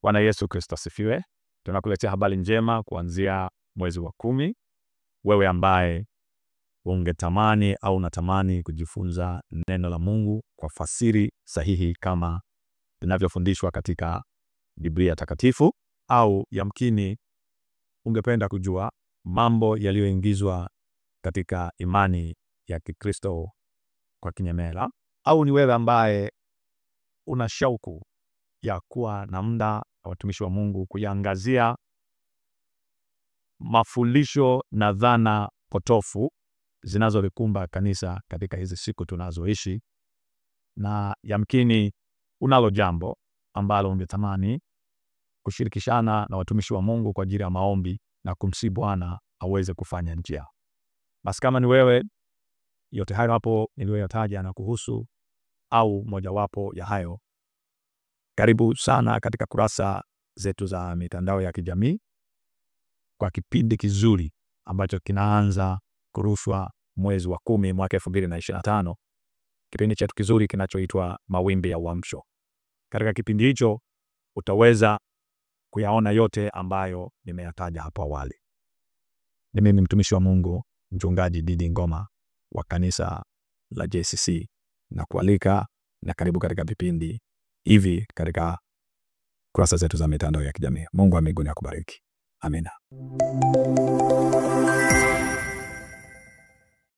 Bwana Yesu Kristo asifiwe. Tunakuletea habari njema kuanzia mwezi wa 10. Wewe ambaye ungetamani au unatamani kujifunza neno la Mungu kwa fasiri sahihi kama linavyofundishwa katika Biblia takatifu, au yamkini ungependa kujua mambo yaliyoingizwa katika imani ya Kikristo kwa kinyemela, au ni wewe ambaye una shauku ya kuwa na muda na watumishi wa Mungu kuyaangazia mafundisho na dhana potofu zinazolikumba kanisa katika hizi siku tunazoishi, na yamkini unalo jambo ambalo ungetamani kushirikishana na watumishi wa Mungu kwa ajili ya maombi na kumsihi Bwana aweze kufanya njia. Basi kama ni wewe, yote hayo hapo niliyoyataja na kuhusu au mojawapo ya hayo, karibu sana katika kurasa zetu za mitandao ya kijamii kwa kipindi kizuri ambacho kinaanza kurushwa mwezi wa 10 mwaka 2025. Kipindi chetu kizuri kinachoitwa Mawimbi ya Uamsho. Katika kipindi hicho utaweza kuyaona yote ambayo nimeyataja hapo awali. Ni mimi mtumishi wa Mungu, Mchungaji Didi Ngoma wa kanisa la JCC, na kualika na karibu katika vipindi hivi katika kurasa zetu za mitandao ya kijamii. Mungu wa mbinguni akubariki. Amina.